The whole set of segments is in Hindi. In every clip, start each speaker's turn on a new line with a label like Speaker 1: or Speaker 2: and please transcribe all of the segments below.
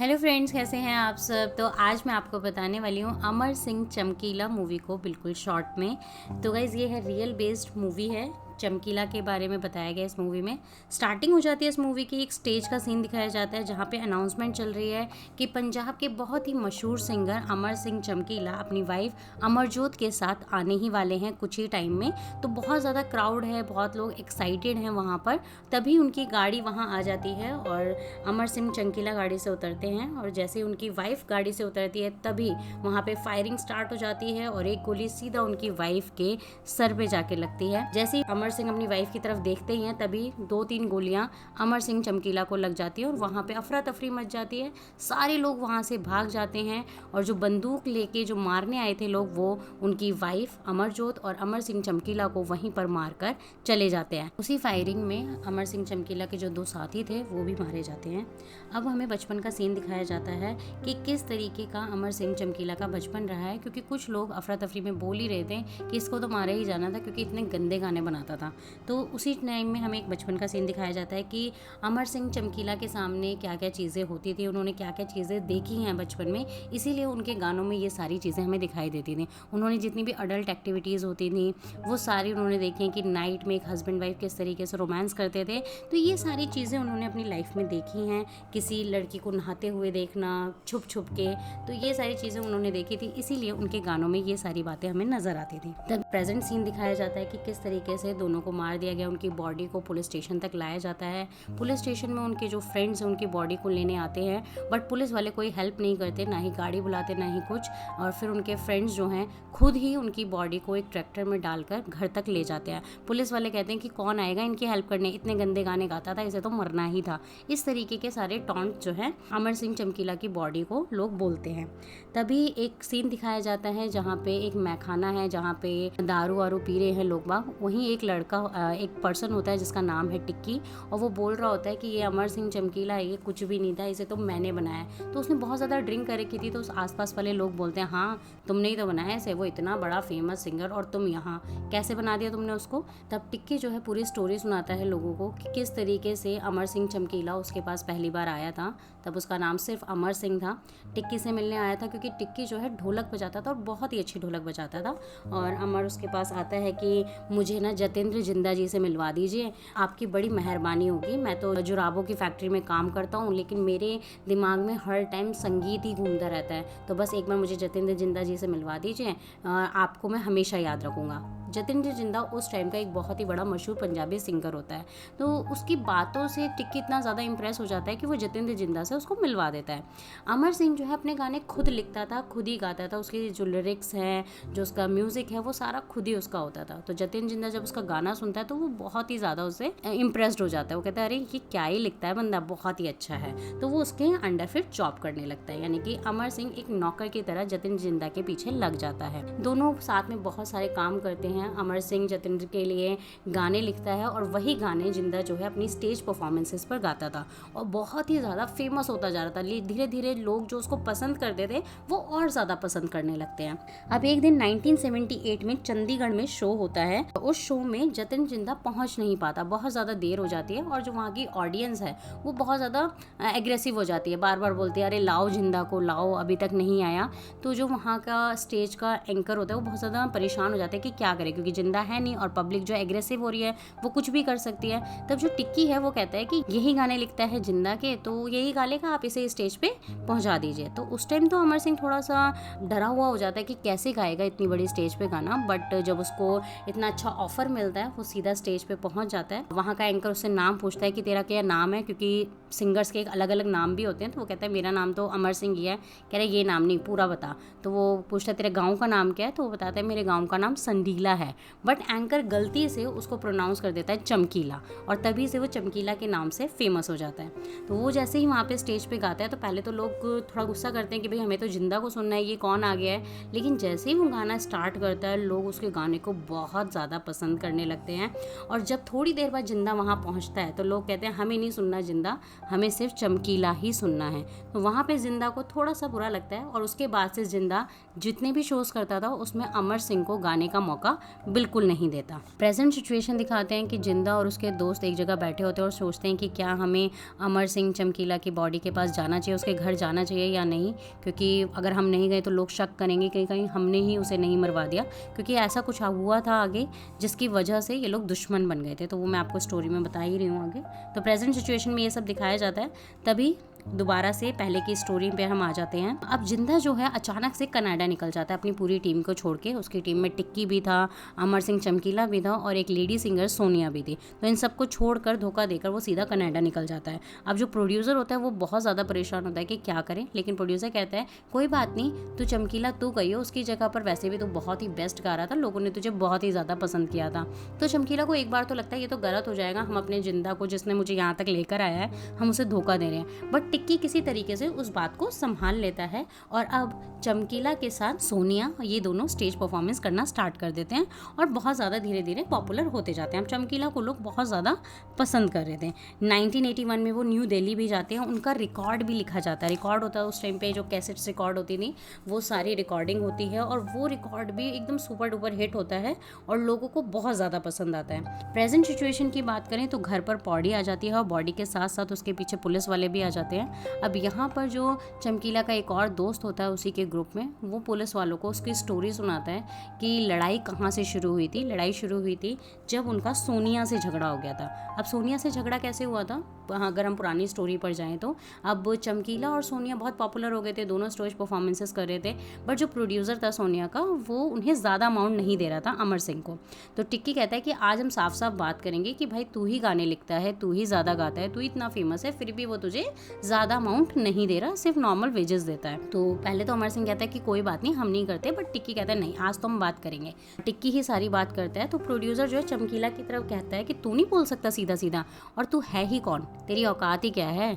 Speaker 1: हेलो फ्रेंड्स, कैसे हैं आप सब। तो आज मैं आपको बताने वाली हूँ अमर सिंह चमकीला मूवी को बिल्कुल शॉर्ट में। तो गाइज़ ये है रियल बेस्ड मूवी है। चमकीला के बारे में बताया गया इस मूवी में। स्टार्टिंग हो जाती है इस मूवी की, एक स्टेज का सीन दिखाया जाता है जहाँ पे अनाउंसमेंट चल रही है कि पंजाब के बहुत ही मशहूर सिंगर अमर सिंह चमकीला अपनी वाइफ अमरजोत के साथ आने ही वाले हैं कुछ ही टाइम में। तो बहुत ज़्यादा क्राउड है, बहुत लोग एक्साइटेड हैं वहाँ पर। तभी उनकी गाड़ी वहाँ आ जाती है और अमर सिंह चमकीला गाड़ी से उतरते हैं और जैसे ही उनकी वाइफ गाड़ी से उतरती है तभी वहाँ पे फायरिंग स्टार्ट हो जाती है और एक गोली सीधा उनकी वाइफ के सर पे जाके लगती है। जैसे ही अमर सिंह अपनी वाइफ की तरफ देखते ही हैं तभी 2-3 गोलियां अमर सिंह चमकीला को लग जाती है और वहाँ पे अफरा तफरी मच जाती है। सारे लोग वहाँ से भाग जाते हैं और जो बंदूक लेके जो मारने आए थे लोग, वो उनकी वाइफ अमरजोत और अमर सिंह चमकीला को वहीं पर मारकर चले जाते हैं। उसी फायरिंग में अमर सिंह चमकीला के जो 2 साथी थे वो भी मारे जाते हैं। अब हमें बचपन का सीन दिखाया जाता है कि किस तरीके का अमर सिंह चमकीला का बचपन रहा है, क्योंकि कुछ लोग अफरा तफरी में बोल ही रहे थे कि इसको तो मारा ही जाना था क्योंकि इतने गंदे गाने बनाता था। तो उसी टाइम में हमें एक बचपन का सीन दिखाया जाता है कि अमर सिंह चमकीला के सामने क्या क्या चीज़ें होती थी, उन्होंने क्या क्या चीज़ें देखी हैं बचपन में, इसीलिए उनके गानों में ये सारी चीज़ें हमें दिखाई देती थी। उन्होंने जितनी भी अडल्ट एक्टिविटीज़ होती थी वो सारी उन्होंने देखी हैं कि नाइट में एक हस्बैंड वाइफ किस तरीके से रोमांस करते थे। तो ये सारी चीज़ें उन्होंने अपनी लाइफ में देखी हैं। किसी लड़की को नहाते हुए देखना छुप छुप के, तो ये सारी चीज़ें उन्होंने देखी थी, इसीलिए उनके गानों में ये सारी बातें हमें नजर आती थी। तब प्रेजेंट सीन दिखाया जाता है कि किस तरीके से दोनों को मार दिया गया, उनकी बॉडी को पुलिस स्टेशन तक लाया जाता है। पुलिस स्टेशन में उनके जो फ्रेंड्स हैं उनकी बॉडी को लेने आते हैं, बट पुलिस वाले कोई हेल्प नहीं करते, ना ही गाड़ी बुलाते ना ही कुछ। और फिर उनके फ्रेंड्स जो हैं खुद ही उनकी बॉडी को एक ट्रैक्टर में डालकर घर तक ले जाते हैं। पुलिस वाले कहते हैं कि कौन आएगा इनकी हेल्प करने, इतने गंदे गाने गाता था, इसे तो मरना ही था। इस तरीके के सारे टॉन्ट जो है अमर सिंह चमकीला की बॉडी को लोग बोलते हैं। तभी एक सीन दिखाया जाता है जहाँ पे एक मैखाना है जहाँ पे दारू वारू पी रहे हैं लोग बाग। वहीं एक लड़का, एक पर्सन होता है जिसका नाम है टिक्की, और वो बोल रहा होता है कि ये अमर सिंह चमकीला है, ये कुछ भी नहीं था, इसे तो मैंने बनाया है। तो उसने बहुत ज़्यादा ड्रिंक कर रखी थी, तो उस आसपास वाले लोग बोलते हैं हाँ तुमने ही तो बनाया इसे, वो इतना बड़ा फेमस सिंगर और तुम यहाँ कैसे बना दिया तुमने उसको। तब टिक्की जो है पूरी स्टोरी सुनाता है लोगों को कि किस तरीके से अमर सिंह चमकीला उसके पास पहली बार आया था। तब उसका नाम सिर्फ अमर सिंह था। टिक्की से मिलने आया था क्योंकि टिक्की जो है ढोलक बजाता था और बहुत ही अच्छी ढोलक बजाता था। और अमर उसके पास आता है कि मुझे ना जतेंद्र जिंदा जी से मिलवा दीजिए, आपकी बड़ी मेहरबानी होगी। मैं तो जुराबों की फैक्ट्री में काम करता हूँ, लेकिन मेरे दिमाग में हर टाइम संगीत ही घूमता रहता है, तो बस एक बार मुझे जतेंद्र जिंदा जी से मिलवा दीजिए, आपको मैं हमेशा याद रखूँगा। जतेंद्र जिंदा उस टाइम का एक बहुत ही बड़ा मशहूर पंजाबी सिंगर होता है। तो उसकी बातों से टिक्की इतना ज़्यादा इंप्रेस हो जाता है कि वो जतेंद्र जिंदा से उसको मिलवा देता है। अमर सिंह जो है अपने गाने खुद लिखता था, खुद ही गाता था, उसके जो लिरिक्स हैं, जो उसका म्यूज़िक है, वो सारा खुद ही उसका होता था। तो जतेंद्र जिंदा जब उसका गाना सुनता है तो वो बहुत ही ज़्यादा उससे इम्प्रेस्ड हो जाता है। वो कहता है अरे ये क्या ही लिखता है बंदा, बहुत ही अच्छा है। तो वो उसके अंडर फिर जॉब करने लगता है, यानी कि अमर सिंह एक नौकर की तरह जतेंद्र जिंदा के पीछे लग जाता है। दोनों साथ में बहुत सारे काम करते हैं। अमर सिंह जतेंद्र के लिए गाने लिखता है और वही गाने जिंदा जो है अपनी स्टेज परफॉर्मेंसेस पर गाता था और बहुत ही ज़्यादा फेमस होता जा रहा था। धीरे धीरे लोग जो उसको पसंद करते थे वो और ज़्यादा पसंद करने लगते हैं। अब एक दिन 1978 में चंडीगढ़ में शो होता है। उस शो में जतेंद्र जिंदा पहुंच नहीं पाता, बहुत ज़्यादा देर हो जाती है और जो वहाँ की ऑडियंस है वो बहुत ज़्यादा एग्रेसिव हो जाती है, बार बार बोलती है अरे लाओ जिंदा को लाओ, अभी तक नहीं आया। तो जो वहाँ का स्टेज का एंकर होता है वो बहुत ज़्यादा परेशान हो जाता है कि क्या करे, क्योंकि जिंदा है नहीं और पब्लिक जो एग्रेसिव हो रही है वो कुछ भी कर सकती है। तब जो टिक्की है वो कहता है कि यही गाने लिखता है जिंदा के, तो यही गा लेगा, आप इसे स्टेज पे पहुंचा दीजिए। तो उस टाइम तो अमर सिंह थोड़ा सा डरा हुआ हो जाता है कि कैसे गाएगा इतनी बड़ी स्टेज पे गाना, बट जब उसको इतना अच्छा ऑफर मिलता है वो सीधा स्टेज पे पहुंच जाता है। वहाँ का एंकर उससे नाम पूछता है कि तेरा क्या नाम है, क्योंकि सिंगर्स के एक अलग अलग नाम भी होते हैं। तो वो कहता है मेरा नाम तो अमर सिंह ही है। कह रहे ये नाम नहीं, पूरा बता। तो वो पूछता है तेरे गाँव का नाम क्या है, तो वो बताता है मेरे गाँव का नाम संडीला है। बट एंकर गलती से उसको प्रोनाउंस कर देता है चमकीला, और तभी से वो चमकीला के नाम से फेमस हो जाता है। तो वो जैसे ही वहाँ पे स्टेज पे गाता है तो पहले तो लोग थोड़ा गुस्सा करते हैं कि भाई हमें तो जिंदा को सुनना है, ये कौन आ गया है। लेकिन जैसे ही वो गाना स्टार्ट करता है लोग उसके गाने को बहुत ज़्यादा पसंद करने लगते हैं। और जब थोड़ी देर बाद जिंदा वहाँ पहुँचता है तो लोग कहते हैं हमें नहीं सुनना जिंदा, हमें सिर्फ चमकीला ही सुनना है। तो वहाँ पे जिंदा को थोड़ा सा बुरा लगता है और उसके बाद से जिंदा जितने भी शोज़ करता था उसमें अमर सिंह को गाने का मौका बिल्कुल नहीं देता। प्रेजेंट सिचुएशन दिखाते हैं कि जिंदा और उसके दोस्त एक जगह बैठे होते हैं और सोचते हैं कि क्या हमें अमर सिंह चमकीला की बॉडी के पास जाना चाहिए, उसके घर जाना चाहिए या नहीं, क्योंकि अगर हम नहीं गए तो लोग शक करेंगे कि कहीं हमने ही उसे नहीं मरवा दिया, क्योंकि ऐसा कुछ हुआ था आगे जिसकी वजह से ये लोग दुश्मन बन गए थे। तो वो मैं आपको स्टोरी में बता ही रही हूँ आगे। तो प्रेजेंट सिचुएशन में ये सब दिखाया जाता है। तभी दोबारा से पहले की स्टोरी पे हम आ जाते हैं। अब जिंदा जो है अचानक से कनाडा निकल जाता है अपनी पूरी टीम को छोड़ के। उसकी टीम में टिक्की भी था, अमर सिंह चमकीला भी था और एक लेडी सिंगर सोनिया भी थी। तो इन सबको छोड़कर, धोखा देकर वो सीधा कनाडा निकल जाता है। अब जो प्रोड्यूसर होता है वो बहुत ज़्यादा परेशान होता है कि क्या करें, लेकिन प्रोड्यूसर कहता है कोई बात नहीं, तू चमकीला तू गई हो, उसकी जगह पर वैसे भी तो बहुत ही बेस्ट गा रहा था, लोगों ने तुझे बहुत ही ज़्यादा पसंद किया था। तो चमकीला को एक बार तो लगता है ये तो गलत हो जाएगा, हम अपने जिंदा को, जिसने मुझे यहाँ तक लेकर आया है, हम उसे धोखा दे रहे हैं। बट टिक्की किसी तरीके से उस बात को संभाल लेता है और अब चमकीला के साथ सोनिया ये दोनों स्टेज परफॉर्मेंस करना स्टार्ट कर देते हैं और बहुत ज़्यादा धीरे धीरे पॉपुलर होते जाते हैं। अब चमकीला को लोग बहुत ज़्यादा पसंद कर रहे थे। 1981 में वो न्यू दिल्ली भी जाते हैं, उनका रिकॉर्ड भी लिखा जाता है। रिकॉर्ड होता है उस टाइम पे जो कैसेट्स रिकॉर्ड होती थी वो सारी रिकॉर्डिंग होती है और वो रिकॉर्ड भी एकदम सुपर डुपर हिट होता है और लोगों को बहुत ज़्यादा पसंद आता है। प्रेजेंट सिचुएशन की बात करें तो घर पर बॉडी आ जाती है और बॉडी के साथ साथ उसके पीछे पुलिस वाले भी आ जाते हैं। अब यहाँ पर जो चमकीला का एक और दोस्त होता है उसी के ग्रुप में, वो पुलिस वालों को उसकी स्टोरी सुनाता है कि लड़ाई कहाँ से शुरू हुई थी। लड़ाई शुरू हुई थी जब उनका सोनिया से झगड़ा हो गया था। अब सोनिया से झगड़ा कैसे हुआ था, अगर हम पुरानी स्टोरी पर जाएं तो अब चमकीला और सोनिया बहुत पॉपुलर हो गए थे, दोनों स्टेज परफॉर्मेंसेस कर रहे थे, बट जो प्रोड्यूसर था सोनिया का वो उन्हें ज़्यादा अमाउंट नहीं दे रहा था अमर सिंह को। तो टिक्की कहता है कि आज हम साफ साफ बात करेंगे कि भाई तू ही गाने लिखता है, तू ही ज़्यादा गाता है, तू इतना फेमस है, फिर भी वो तुझे ज़्यादा अमाउंट नहीं दे रहा, सिर्फ नॉर्मल वेजेस देता है। तो पहले तो अमर सिंह कहता है कि कोई बात नहीं, हम नहीं करते, बट टिक्की कहता है नहीं, आज तो हम बात करेंगे। टिक्की ही सारी बात करता है। तो प्रोड्यूसर जो है चमकीला की तरफ कहता है कि तू नहीं बोल सकता सीधा सीधा, और तू है ही कौन, तेरी औकात ही क्या है।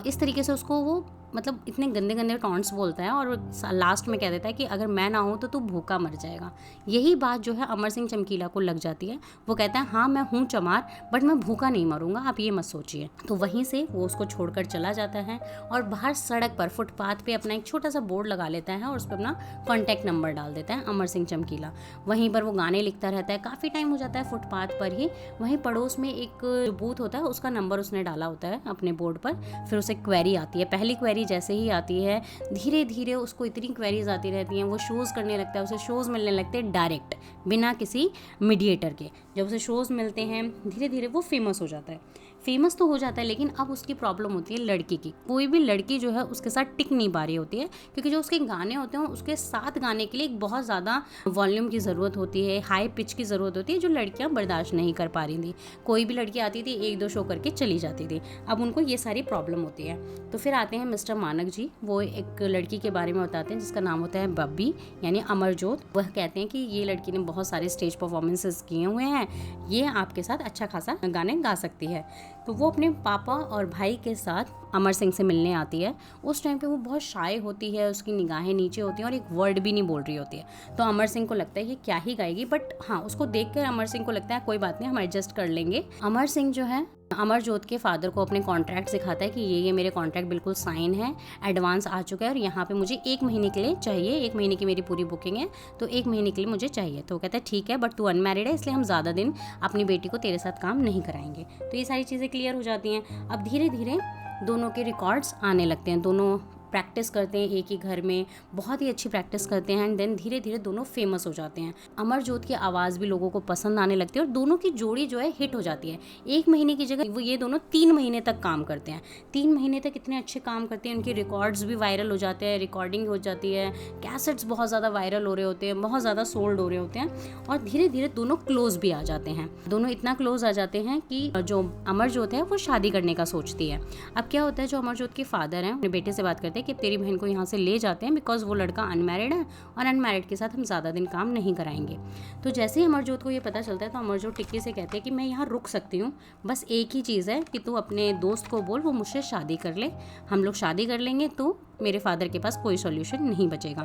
Speaker 1: इस तरीके से उसको वो मतलब इतने गंदे गंदे टॉन्ट्स बोलता है और लास्ट में कह देता है कि अगर मैं ना हूँ तो तू भूखा मर जाएगा। यही बात जो है अमर सिंह चमकीला को लग जाती है। वो कहता है हाँ मैं हूँ चमार, बट मैं भूखा नहीं मरूंगा, आप ये मत सोचिए। तो वहीं से वो उसको छोड़कर चला जाता है और बाहर सड़क पर फुटपाथ पे अपना एक छोटा सा बोर्ड लगा लेता है और उस पर अपना कॉन्टैक्ट नंबर डाल देता है अमर सिंह चमकीला। वहीं पर वो गाने लिखता रहता है, काफ़ी टाइम हो जाता है फुटपाथ पर ही। वहीं पड़ोस में एक जो बूथ होता है उसका नंबर उसने डाला होता है अपने बोर्ड पर। फिर उसे क्वेरी आती है। पहली क्वेरी जैसे ही आती है धीरे धीरे उसको इतनी क्वेरीज आती रहती हैं, वो शोज़ करने लगता है, उसे शोज़ मिलने लगते हैं डायरेक्ट बिना किसी मीडिएटर के। जब उसे शोज़ मिलते हैं धीरे धीरे वो फेमस हो जाता है। फेमस तो हो जाता है लेकिन अब उसकी प्रॉब्लम होती है लड़की की। कोई भी लड़की जो है उसके साथ टिक नहीं पा रही होती है, क्योंकि जो उसके गाने होते हैं उसके साथ गाने के लिए एक बहुत ज़्यादा वॉल्यूम की ज़रूरत होती है, हाई पिच की ज़रूरत होती है, जो लड़कियां बर्दाश्त नहीं कर पा रही थी। कोई भी लड़की आती थी एक दो शो करके चली जाती थी। अब उनको ये सारी प्रॉब्लम होती है। तो फिर आते हैं मिस्टर मानक जी। वो एक लड़की के बारे में बताते हैं जिसका नाम होता है बब्बी यानी अमरजोत। वह कहते हैं कि ये लड़की ने बहुत सारे स्टेज परफॉर्मेंसेस किए हुए हैं, ये आपके साथ अच्छा खासा गाने गा सकती है। तो वो अपने पापा और भाई के साथ अमर सिंह से मिलने आती है। उस टाइम पे वो बहुत शाय होती है, उसकी निगाहें नीचे होती हैं और एक वर्ड भी नहीं बोल रही होती है। तो अमर सिंह को लगता है कि क्या ही गाएगी, बट हाँ उसको देखकर अमर सिंह को लगता है कोई बात नहीं, हम एडजस्ट कर लेंगे। अमर सिंह जो है अमरजोत के फादर को अपने कॉन्ट्रैक्ट दिखाता है कि ये मेरे कॉन्ट्रैक्ट बिल्कुल साइन है, एडवांस आ चुका है और यहाँ पे मुझे 1 महीने के लिए चाहिए, 1 महीने की मेरी पूरी बुकिंग है, तो 1 महीने के लिए मुझे चाहिए। तो वो कहता है ठीक है, बट तू अनमैरिड है इसलिए हम ज़्यादा दिन अपनी बेटी को तेरे साथ काम नहीं कराएंगे। तो ये सारी चीज़ें क्लियर हो जाती हैं। अब धीरे धीरे दोनों के रिकॉर्ड्स आने लगते हैं, दोनों प्रैक्टिस करते हैं एक ही घर में, बहुत ही अच्छी प्रैक्टिस करते हैं एंड देन धीरे धीरे दोनों फेमस हो जाते हैं। अमरजोत की आवाज़ भी लोगों को पसंद आने लगती है और दोनों की जोड़ी जो है हिट हो जाती है। 1 महीने की जगह वो ये दोनों 3 महीने तक काम करते हैं। 3 महीने तक इतने अच्छे काम करते हैं, उनके रिकॉर्ड्स भी वायरल हो जाते हैं, रिकॉर्डिंग हो जाती है, कैसेट्स बहुत ज़्यादा वायरल हो रहे होते हैं, बहुत ज़्यादा सोल्ड हो रहे होते हैं और धीरे धीरे दोनों क्लोज भी आ जाते हैं। दोनों इतना क्लोज आ जाते हैं कि जो अमरजोत है वो शादी करने का सोचती है। अब क्या होता है, जो अमरजोत के फादर हैं अपने बेटे से बात करते हैं कि तेरी बहन को यहाँ से ले जाते हैं बिकॉज वो लड़का अनमैरिड है और अनमैरिड के साथ हम ज़्यादा दिन काम नहीं कराएंगे। तो जैसे ही अमरजोत को ये पता चलता है तो अमरजोत टिक्की से कहते हैं कि मैं यहाँ रुक सकती हूँ, बस एक ही चीज़ है कि तू अपने दोस्त को बोल वो मुझसे शादी कर ले, हम लोग शादी कर लेंगे तो मेरे फादर के पास कोई सॉल्यूशन नहीं बचेगा।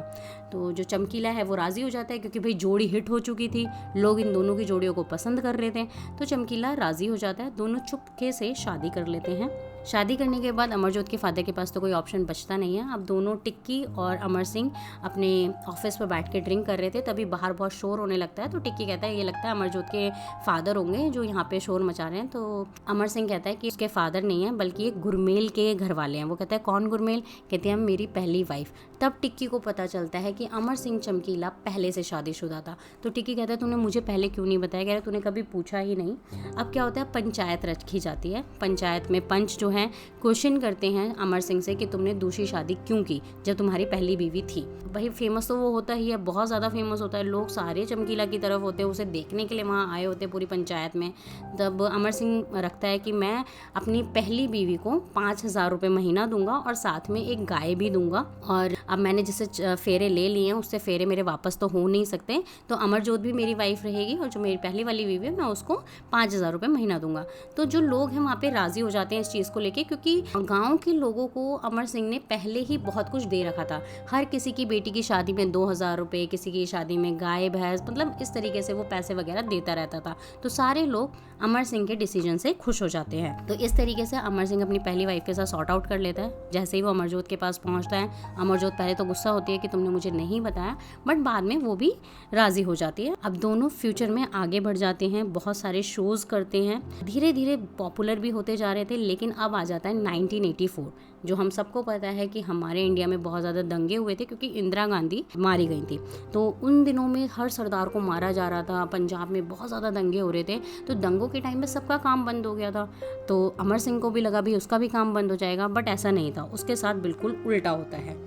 Speaker 1: तो जो चमकीला है वो राज़ी हो जाता है क्योंकि भाई जोड़ी हिट हो चुकी थी, लोग इन दोनों की जोड़ियों को पसंद कर रहे थे। तो चमकीला राज़ी हो जाता है, दोनों चुपके से शादी कर लेते हैं। शादी करने के बाद अमरजोत के फादर के पास तो कोई ऑप्शन बचता नहीं है। अब दोनों टिक्की और अमर सिंह अपने ऑफिस पर बैठ के ड्रिंक कर रहे थे, तभी बाहर बहुत शोर होने लगता है। तो टिक्की कहता है ये लगता है अमरजोत के फादर होंगे जो यहाँ पे शोर मचा रहे हैं। तो अमर सिंह कहता है कि उसके फादर नहीं है बल्कि ये गुरमेल के घर वाले हैं। वो कहता है कौन गुरमेल? कहते हैं मेरी पहली वाइफ। तब टिक्की को पता चलता है कि अमर सिंह चमकीला पहले से शादीशुदा था। तो टिक्की कहता है तूने मुझे पहले क्यों नहीं बताया? कह रहा तूने कभी पूछा ही नहीं। अब क्या होता है, पंचायत रखी जाती है। पंचायत में पंच जो है क्वेश्चन करते हैं अमर सिंह से कि तुमने दूसरी शादी क्यों की जब तुम्हारी पहली बीवी थी। भाई फेमस तो वो होता ही है, बहुत ज़्यादा फेमस होता है, लोग सारे चमकीला की तरफ होते हैं, उसे देखने के लिए वहाँ आए होते हैं पूरी पंचायत में। तब अमर सिंह रखता है कि मैं अपनी पहली बीवी को 5,000 रुपये महीना दूंगा और साथ में एक गाय भी दूंगा, और अब मैंने जिससे फेरे ले लिए हैं उससे फेरे मेरे वापस तो हो नहीं सकते, तो अमरजोत भी मेरी वाइफ रहेगी और जो मेरी पहली वाली बीवी है मैं उसको 5,000 रुपये महीना दूंगा। तो जो लोग हैं वहाँ पे राज़ी हो जाते हैं इस चीज़ को लेके, क्योंकि गाँव के लोगों को अमर सिंह ने पहले ही बहुत कुछ दे रखा था। हर किसी की बेटी की शादी में 2,000 रुपये, किसी की शादी में गाय भैंस, मतलब इस तरीके से वो पैसे वगैरह देता रहता था। तो सारे लोग अमर सिंह के डिसीजन से खुश हो जाते हैं। तो इस तरीके से अमर सिंह अपनी पहली वाइफ के साथ सॉर्ट आउट कर लेता है। जैसे ही वो अमरजोत के पास पहुंचता है, अमरजोत पहले तो गुस्सा होती है कि तुमने मुझे नहीं बताया, बट बाद में वो भी राजी हो जाती है। अब दोनों फ्यूचर में आगे बढ़ जाते हैं, बहुत सारे शोज करते हैं, धीरे धीरे पॉपुलर भी होते जा रहे थे। लेकिन अब आ जाता है 1984, जो हम सबको पता है कि हमारे इंडिया में बहुत ज़्यादा दंगे हुए थे क्योंकि इंदिरा गांधी मारी गई थी। तो उन दिनों में हर सरदार को मारा जा रहा था, पंजाब में बहुत ज़्यादा दंगे हो रहे थे। तो दंगों के टाइम में सबका काम बंद हो गया था। तो अमर सिंह को भी लगा भी उसका भी काम बंद हो जाएगा, बट ऐसा नहीं था। उसके साथ बिल्कुल उल्टा होता है।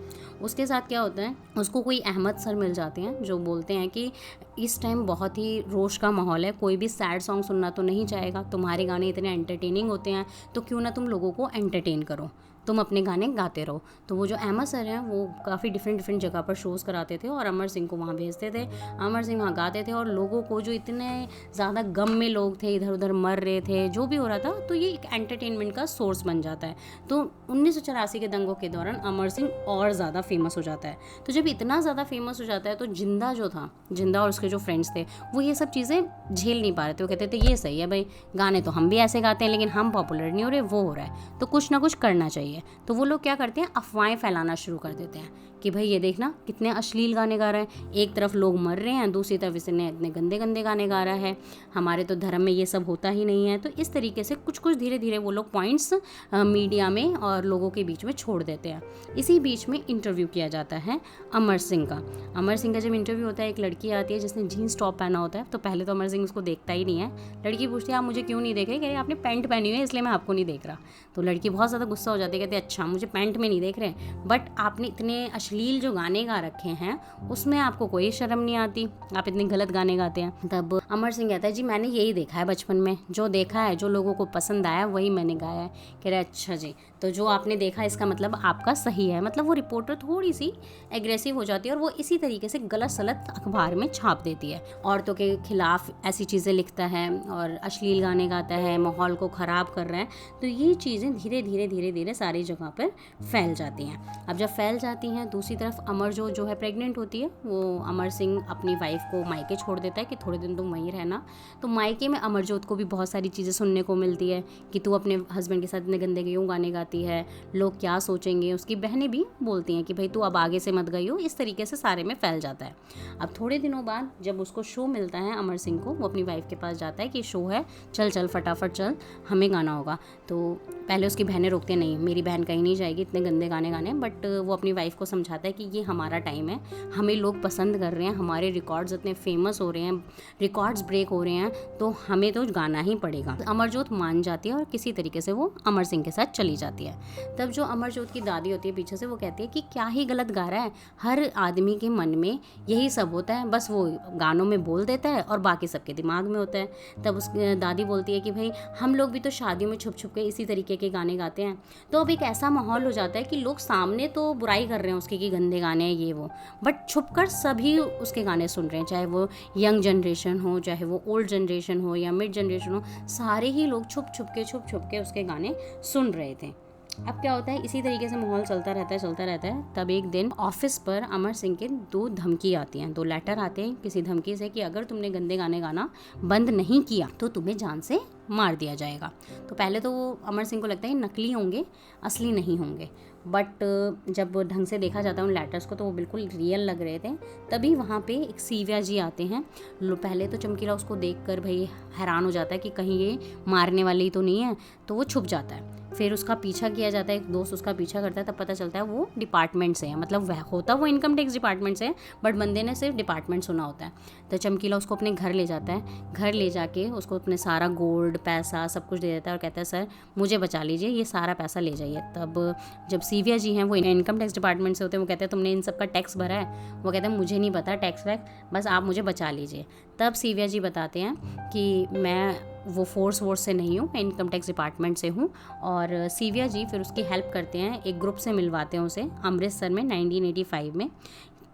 Speaker 1: उसके साथ क्या होता है, उसको कोई अहमद सर मिल जाते हैं जो बोलते हैं कि इस टाइम बहुत ही रोश का माहौल है, कोई भी सैड सॉन्ग सुनना तो नहीं चाहेगा, तुम्हारे गाने इतने एंटरटेनिंग होते हैं तो क्यों ना तुम लोगों को एंटरटेन करो, तुम अपने गाने गाते रहो। तो वो जो अहमद सर हैं वो काफ़ी डिफरेंट जगह पर शोज़ कराते थे और अमर सिंह को वहाँ भेजते थे। अमर सिंह वहाँ गाते थे और लोगों को, जो इतने ज़्यादा गम में लोग थे, इधर उधर मर रहे थे, जो भी हो रहा था, तो ये एक एंटरटेनमेंट का सोर्स बन जाता है। तो 1984 के दंगों के दौरान अमर सिंह और ज़्यादा फेमस हो जाता है। तो जब इतना ज़्यादा फेमस हो जाता है तो जिंदा जो था, जिंदा और उसके जो फ्रेंड्स थे, वो ये सब चीज़ें झेल नहीं पा रहे थे। वो कहते थे ये सही है भाई, गाने तो हम भी ऐसे गाते हैं लेकिन हम पॉपुलर नहीं हो रहे, वो हो रहा है, तो कुछ ना कुछ करना चाहिए। तो वो लोग क्या करते हैं, अफवाहें फैलाना शुरू कर देते हैं कि भाई ये देखना कितने अश्लील गाने गा रहा है, एक तरफ लोग मर रहे हैं, दूसरी तरफ इसने इतने गंदे गंदे गाने गा रहा है, हमारे तो धर्म में ये सब होता ही नहीं है। तो इस तरीके से कुछ कुछ धीरे धीरे वो लोग पॉइंट्स मीडिया में और लोगों के बीच में छोड़ देते हैं। इसी बीच में इंटरव्यू किया जाता है अमर सिंह का। अमर सिंह का जब इंटरव्यू होता है, एक लड़की आती है जिसने जीन्स टॉप पहना होता है। तो पहले तो अमर सिंह उसको देखता ही नहीं है। लड़की पूछती है आप मुझे क्यों नहीं देख रहे? कह रहे आपने पैंट पहनी हुई है इसलिए मैं आपको नहीं देख रहा। तो लड़की बहुत ज़्यादा गुस्सा हो जाती है, कहती है अच्छा मुझे पैंट में नहीं देख रहे, बट आपने इतने अश्लील जो गाने गा रखे हैं उसमें आपको कोई शर्म नहीं आती, आप इतने गलत गाने गाते हैं। तब अमर सिंह कहता है जी मैंने यही देखा है बचपन में, जो देखा है, जो लोगों को पसंद आया वही मैंने गाया है। कह रहे अच्छा जी, तो जो आपने देखा इसका मतलब आपका सही है। मतलब वो रिपोर्टर थोड़ी सी एग्रेसिव हो जाती है और वो इसी तरीके से गलत सलत अखबार में छाप देती है, औरतों के खिलाफ ऐसी चीज़ें लिखता है और अश्लील गाने गाता है, माहौल को ख़राब कर रहा है। तो ये चीज़ें धीरे धीरे सारी जगह पर फैल जाती हैं। अब जब फैल जाती हैं, दूसरी तरफ अमरजोत जो है प्रेग्नेंट होती है। वो अमर सिंह अपनी वाइफ को मायके छोड़ देता है कि थोड़े दिन तुम वहीं रहना। तो मायके में अमरजोत को भी बहुत सारी चीज़ें सुनने को मिलती है कि तू अपने हस्बैंड के साथ इतने गंदे क्यों गाने गाती है, लोग क्या सोचेंगे। उसकी बहनें भी बोलती हैं कि भाई तू अब आगे से मत गई हो। इस तरीके से सारे में फैल जाता है। अब थोड़े दिनों बाद जब उसको शो मिलता है अमर सिंह को, वो अपनी वाइफ के पास जाता है कि शो है, चल चल फटाफट चल, हमें गाना होगा। तो पहले उसकी बहनें रोकती नहीं, मेरी बहन कहीं नहीं जाएगी इतने गंदे गाने गाने, बट वो अपनी वाइफ को समझाता है कि ये हमारा टाइम है, हमें लोग पसंद कर रहे हैं, हमारे रिकॉर्ड्स इतने फेमस हो रहे हैं, रिकॉर्ड्स ब्रेक हो रहे हैं, तो हमें तो गाना ही पड़ेगा। अमरजोत मान जाती है और किसी तरीके से वो अमर सिंह के साथ चली जाती है। तब जो अमरजोत की दादी होती है पीछे से, वो कहती है कि क्या ही गलत गा रहा है, हर आदमी के मन में यही सब होता है, बस वो गानों में बोल देता है और बाकी सबके दिमाग में होता है। तब उस दादी बोलती है कि भाई हम लोग भी तो शादियों में छुप छुप के इसी तरीके के गाने गाते हैं। तो अब एक ऐसा माहौल हो जाता है कि लोग सामने तो बुराई कर रहे हैं उसकी कि गंदे गाने हैं ये वो, बट छुपकर सभी उसके गाने सुन रहे हैं, चाहे वो यंग जनरेशन हो, चाहे वो ओल्ड जनरेशन हो या मिड जनरेशन हो, सारे ही लोग छुप छुप के उसके गाने सुन रहे थे। अब क्या होता है, इसी तरीके से माहौल चलता रहता है। तब एक दिन ऑफिस पर अमर सिंह के 2 धमकी आती हैं, 2 लेटर आते हैं किसी धमकी से कि अगर तुमने गंदे गाने गाना बंद नहीं किया तो तुम्हें जान से मार दिया जाएगा। तो पहले तो वो अमर सिंह को लगता है नकली होंगे, असली नहीं होंगे, बट जब ढंग से देखा जाता है उन लेटर्स को तो वो बिल्कुल रियल लग रहे थे। तभी वहाँ पे एक सीविया जी आते हैं। पहले तो चमकीला उसको देखकर भाई हैरान हो जाता है कि कहीं ये मारने वाली तो नहीं है, तो वो छुप जाता है। फिर उसका पीछा किया जाता है, एक दोस्त उसका पीछा करता है, तब पता चलता है वो डिपार्टमेंट से है, मतलब वह होता वो इनकम टैक्स डिपार्टमेंट से है, बट बंदे ने सिर्फ डिपार्टमेंट सुना होता है। तो चमकीला उसको अपने घर ले जाता है, घर ले जाके उसको अपने सारा गोल्ड पैसा सब कुछ दे देता है और कहता है सर मुझे बचा लीजिए, ये सारा पैसा ले जाइए। तब जब सीविया जी हैं वो इनकम टैक्स डिपार्टमेंट से होते हैं, वो कहते हैं तुमने इन सब का टैक्स भरा है? वो कहते हैं मुझे नहीं पता टैक्स वैक्स, बस आप मुझे बचा लीजिए। तब सीविया जी बताते हैं कि मैं वो फोर्स से नहीं हूँ, मैं इनकम टैक्स डिपार्टमेंट से हूँ। और सीविया जी फिर उसकी हेल्प करते हैं, एक ग्रुप से मिलवाते हैं उसे अमृतसर में 1985 में,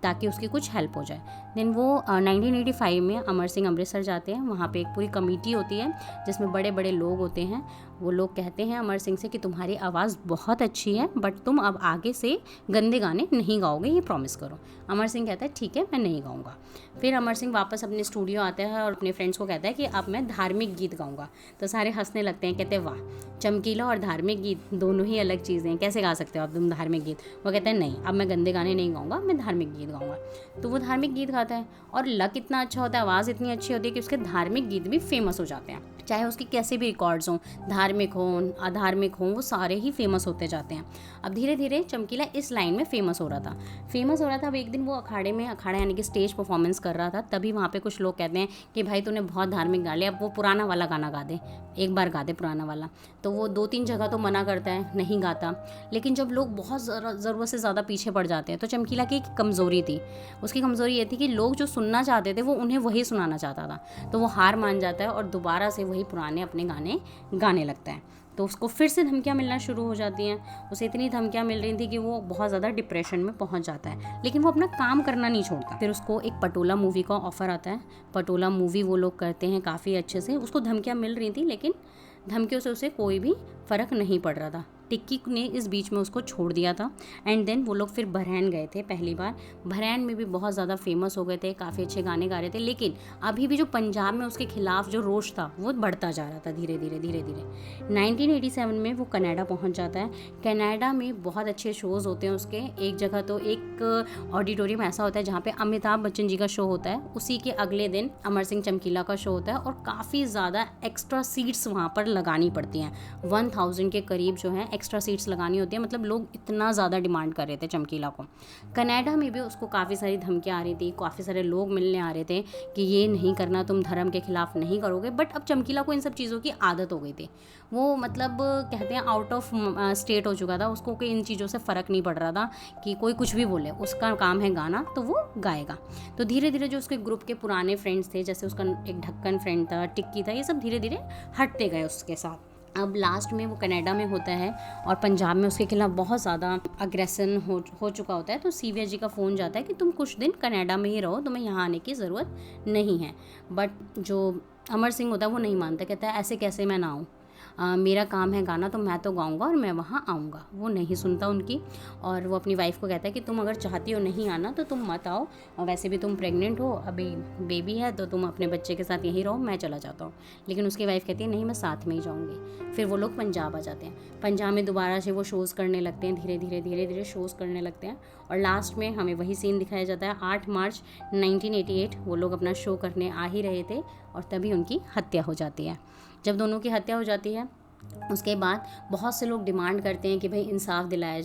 Speaker 1: ताकि उसकी कुछ हेल्प हो जाए। देन वो 1985 में अमर सिंह अमृतसर जाते हैं। वहाँ पे एक पूरी कमेटी होती है जिसमें बड़े बड़े लोग होते हैं। वो लोग कहते हैं अमर सिंह से कि तुम्हारी आवाज़ बहुत अच्छी है, बट तुम अब आगे से गंदे गाने नहीं गाओगे, ये प्रॉमिस करो। अमर सिंह कहता है ठीक है मैं नहीं गाऊंगा। फिर अमर सिंह वापस अपने स्टूडियो आता है और अपने फ्रेंड्स को कहता है कि अब मैं धार्मिक गीत गाऊंगा। तो सारे हंसने लगते हैं, कहते हैं वाह, चमकीला और धार्मिक गीत दोनों ही अलग चीज़ें हैं, कैसे गा सकते हो आप तुम धार्मिक गीत? वो कहते हैं नहीं, अब मैं गंदे गाने नहीं गाऊंगा, मैं धार्मिक गीत गाऊंगा। तो वो धार्मिक गीत गाता है और लक इतना अच्छा होता है, आवाज़ इतनी अच्छी होती है कि उसके धार्मिक गीत भी फेमस हो जाते हैं। चाहे उसकी कैसे भी रिकॉर्ड्स हों, धार्मिक हों अधार्मिक हों, वो सारे ही फेमस होते जाते हैं। अब धीरे धीरे चमकीला इस लाइन में फेमस हो रहा था। अब एक दिन वो अखाड़ा यानी कि स्टेज परफॉर्मेंस कर रहा था। तभी वहाँ पे कुछ लोग कहते हैं कि भाई तूने बहुत धार्मिक गा लिया, अब वो पुराना वाला गाना गा दे, एक बार गा दे पुराना वाला। तो वो 2-3 जगह तो मना करता है, नहीं गाता। लेकिन जब लोग बहुत ज़रूरत से ज़्यादा पीछे पड़ जाते हैं, तो चमकीला की एक कमज़ोरी थी। उसकी कमज़ोरी ये थी कि लोग जो सुनना चाहते थे वो उन्हें वही सुनाना चाहता था। तो वो हार मान जाता है और दोबारा से वही पुराने अपने गाने गाने लगता है। तो उसको फिर से धमकियाँ मिलना शुरू हो जाती हैं। उसे इतनी धमकियाँ मिल रही थी कि वो बहुत ज़्यादा डिप्रेशन में पहुंच जाता है, लेकिन वो अपना काम करना नहीं छोड़ता। फिर उसको एक पटोला मूवी का ऑफ़र आता है। पटोला मूवी वो लोग करते हैं काफ़ी अच्छे से। उसको धमकियाँ मिल रही थी, लेकिन धमकियों से उसे कोई भी फ़र्क नहीं पड़ रहा था। टिक्की ने इस बीच में उसको छोड़ दिया था। एंड देन वो लोग फिर बहरैन गए थे पहली बार। बहरैन में भी बहुत ज़्यादा फेमस हो गए थे, काफ़ी अच्छे गाने गा रहे थे। लेकिन अभी भी जो पंजाब में उसके खिलाफ जो रोष था वो बढ़ता जा रहा था धीरे धीरे। 1987 में वो कनाडा पहुंच जाता है। कनाडा में बहुत अच्छे शोज़ होते हैं उसके। एक जगह तो एक ऑडिटोरियम ऐसा होता है जहाँ पे अमिताभ बच्चन जी का शो होता है, उसी के अगले दिन अमर सिंह चमकीला का शो होता है। और काफ़ी ज़्यादा एक्स्ट्रा सीट्स वहाँ पर लगानी पड़ती हैं, 1000 के करीब जो है एक्स्ट्रा सीट्स लगानी होती है। मतलब लोग इतना ज़्यादा डिमांड कर रहे थे चमकीला को। कनाडा में भी उसको काफ़ी सारी धमकियाँ आ रही थी, काफ़ी सारे लोग मिलने आ रहे थे कि ये नहीं करना, तुम धर्म के खिलाफ नहीं करोगे। बट अब चमकीला को इन सब चीज़ों की आदत हो गई थी। वो मतलब कहते हैं आउट ऑफ स्टेट हो चुका था, उसको कोई इन चीज़ों से फ़र्क नहीं पड़ रहा था कि कोई कुछ भी बोले, उसका काम है गाना तो वो गाएगा। तो धीरे धीरे जो उसके ग्रुप के पुराने फ्रेंड्स थे, जैसे उसका एक ढक्कन फ्रेंड था, टिक्की था, ये सब धीरे धीरे हटते गए उसके साथ। अब लास्ट में वो कनाडा में होता है और पंजाब में उसके खिलाफ बहुत ज़्यादा अग्रेसन हो चुका होता है। तो सीविया जी का फ़ोन जाता है कि तुम कुछ दिन कनाडा में ही रहो, तुम्हें यहाँ आने की ज़रूरत नहीं है। बट जो अमर सिंह होता है वो नहीं मानता, कहता है ऐसे कैसे मैं ना आऊँ, मेरा काम है गाना तो मैं तो गाऊंगा और मैं वहाँ आऊँगा। वो नहीं सुनता उनकी और वो अपनी वाइफ को कहता है कि तुम अगर चाहती हो नहीं आना तो तुम मत आओ, और वैसे भी तुम प्रेग्नेंट हो, अभी बेबी है, तो तुम अपने बच्चे के साथ यहीं रहो, मैं चला जाता हूँ। लेकिन उसकी वाइफ कहती है नहीं, मैं साथ में ही जाऊँगी। फिर वो लोग पंजाब आ जाते हैं। पंजाब में दोबारा से वो शोज़ करने लगते हैं, धीरे धीरे शोज़ करने लगते हैं। और लास्ट में हमें वही सीन दिखाया जाता है। 8 मार्च 1988 वो लोग अपना शो करने आ ही रहे थे और तभी उनकी हत्या हो जाती है। जब दोनों की हत्या हो जाती है उसके बाद बहुत से लोग डिमांड करते हैं कि भाई इंसाफ दिलाया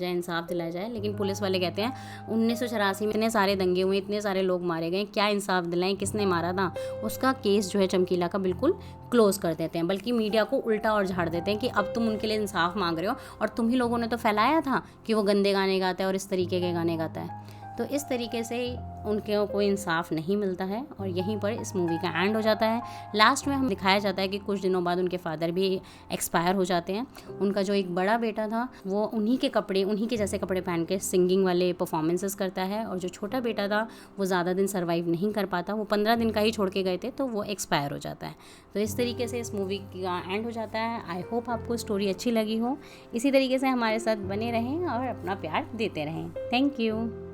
Speaker 1: जाए। लेकिन पुलिस वाले कहते हैं 1984 में इतने सारे दंगे हुए, इतने सारे लोग मारे गए, क्या इंसाफ दिलाएं, किसने मारा था, उसका केस जो है चमकीला का बिल्कुल क्लोज कर देते हैं। बल्कि मीडिया को उल्टा और झाड़ देते हैं कि अब तुम उनके लिए इंसाफ मांग रहे हो और तुम ही लोगों ने तो फैलाया था कि वो गंदे गाने गाता है और इस तरीके के गाने गाता है। तो इस तरीके से उनके को इंसाफ नहीं मिलता है और यहीं पर इस मूवी का एंड हो जाता है। लास्ट में हम दिखाया जाता है कि कुछ दिनों बाद उनके फादर भी एक्सपायर हो जाते हैं। उनका जो एक बड़ा बेटा था वो उन्हीं के जैसे कपड़े पहन के सिंगिंग वाले परफॉर्मेंसेस करता है, और जो छोटा बेटा था वो ज़्यादा दिन सर्वाइव नहीं कर पाता, वो 15 दिन का ही छोड़ के गए थे, तो वो एक्सपायर हो जाता है। तो इस तरीके से इस मूवी का एंड हो जाता है। आई होप आपको स्टोरी अच्छी लगी हो। इसी तरीके से हमारे साथ बने रहें और अपना प्यार देते रहें। Thank you.